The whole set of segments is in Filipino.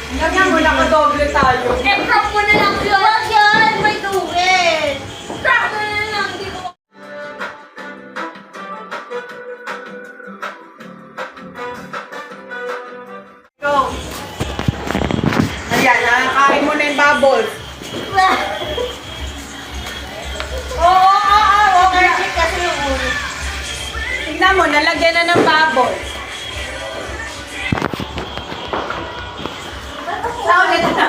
Lagyan mo na doble tayo. Eh, crop mo na lang yun. Wag yan, may tubig. Crop mo na lang, hindi ko. Go. Ayan, nakakain mo na yung bubbles. Oo, Allergic kasi yung ulo. tignan mo, nalagyan na ng bubbles. Saulit na.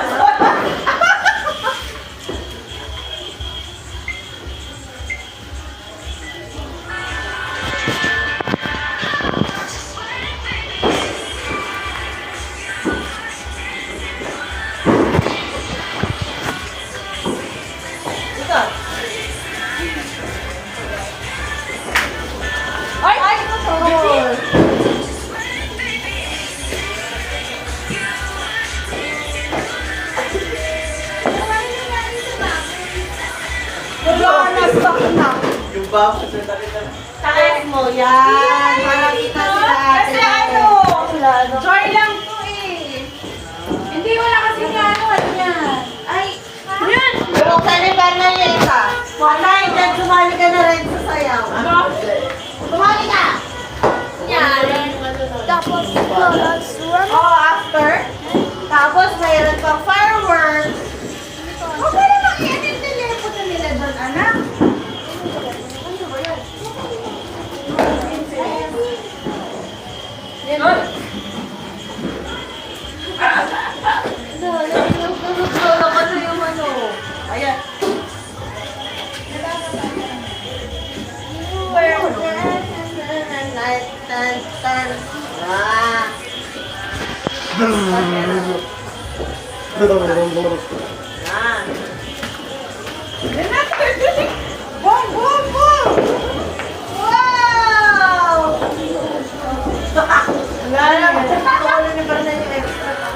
Ay, ito to. Wala na, stock na. Yung box, Taas mo yan. Para kita sila. Kasi ano, Ano? joy lang to eh. Hindi, wala kasi nga ano yan. Ay, yan! Buksan ni Bernadetta. Wala, dyan sumali ka na rin sa sayaw. Sumali ka! Yan. Tapos, Oh, after? tapos mayroon pang fireworks. Okay naman, yan yung telepono nila doon, anak. Ayan. Ah. Ah. Yan na, boom, boom, boom! Wow! Wala na, wala na ba na yung extra pa?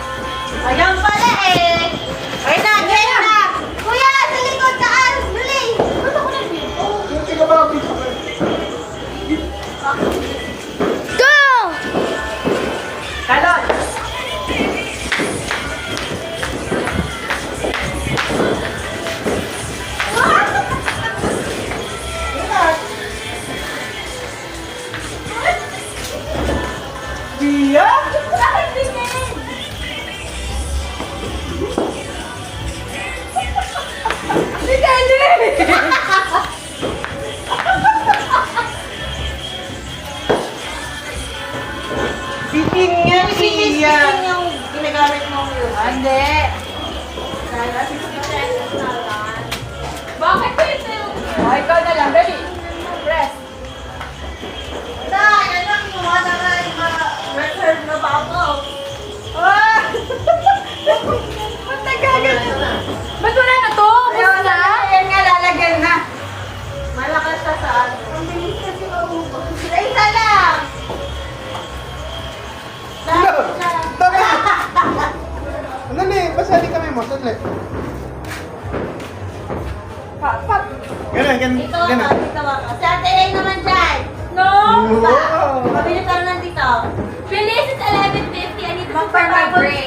Ayan pala eh! Ay na, ganyan na! Kuya, sa likod, taas! Dali! Ba't ako nandito? Go! Talon! Dia? Bakit ganyan? Si Kelly! Bitin nga, Finish Tia. yung ginagamit mo yun. Hindi. Bakit ko yung film? Oh, ikaw na lang. Dali. Press. Dahil, anak mo, wala na yung mga reserve na bubble. Ah! Ba't nagkaganyan? Ba't wala na to? Ayun na. Ayan nga, lalagyan na. Malakas ka sa ano. Ang bilis kasi maubos. Isa lang! Dahil isa lang. Ano na eh, pasali kami mo, sadali. Pat. Ganun, ganun, Ito, ganun. dito ako. Si Ate Ray naman dyan. No! Wow! Mabilis ka na dito. Bilis, it's 11:50. I need to For my break.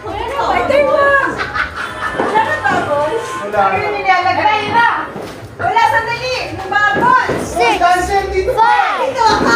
Ito. Ay, tayo na! Wala na bubbles? Wala na. Ano yung nilalagay? Wala na! Wala, sandali! Yung bubbles! Six! Cancel dito! Dito ako.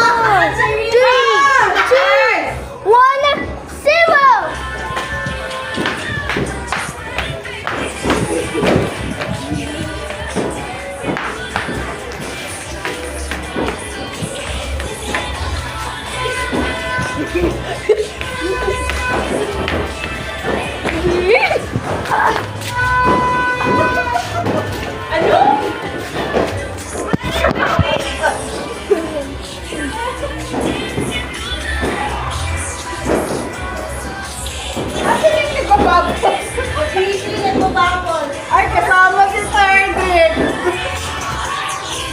Asan yung nagpa-bubbles? Sinisilip mo ba ako? Ay, kasama si Target!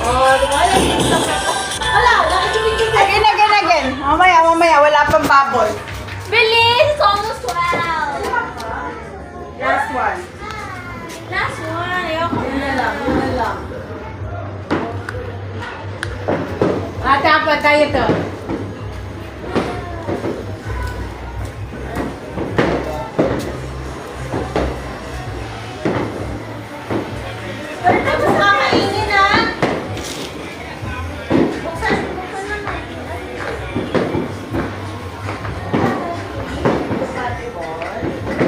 Oh, di ba? Wala, nakikibig-kibig. Again. Mamaya, wala pang bubble. Bilis! It's almost 12. Last one. Last one. Ayoko Yun na na. lang. Dapat tayo to. basketball.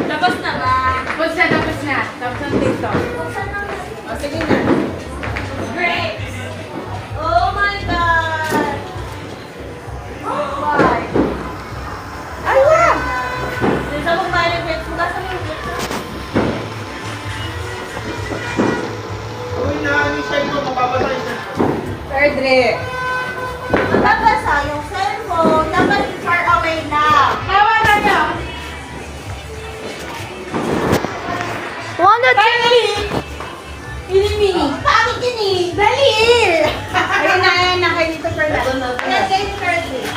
Tapos na ba? Tapos na. Tapos na dito. O, sige na. Great! Oh my God! Why? Ay, wow! Dito mo ba yung grades mo? Nasa mo yung grades mo? Uy, nahangin siya ito. Mapapatay siya. Third grade. Mababasa yung cellphone. Dapat far away na. Tawanan niyo! Finally! Mini-mini! Bakit yun eh? Dali! Ayun na kayo dito, Fernando. Ayan kayo ni third grade.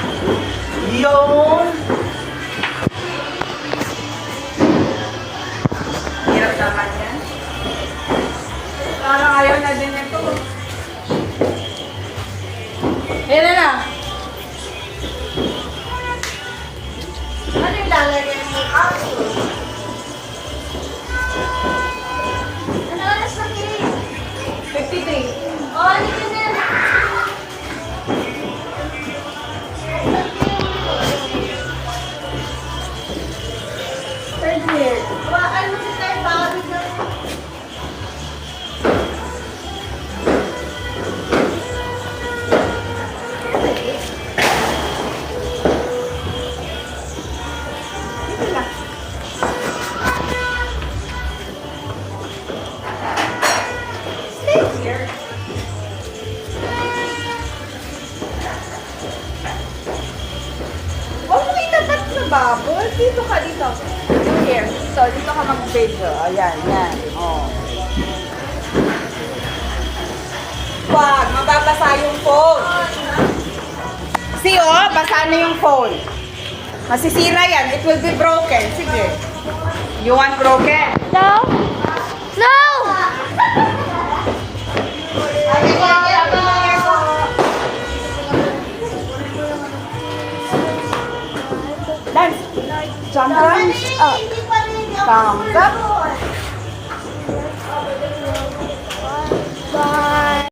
Yun! Hirap naman yan. Parang ayaw na din ito. Ayan na na. Ano yung lalagyan mo? Ano oras na kayo? 53. Oh, ano yun na? Third year. Ano si tayo bakit na? Stay here. Huwag mo itapat sa bubble. Dito ka, dito. Here. So, dito ka mag-video. Ayan, yan. Oh. Wag, mababasa yung phone. See, oh, basa na yung phone. Masisira yan. It will be broken. Sige. You want broken? No! No! Dance. Jump, dance. Up. Thumbs up. Bye.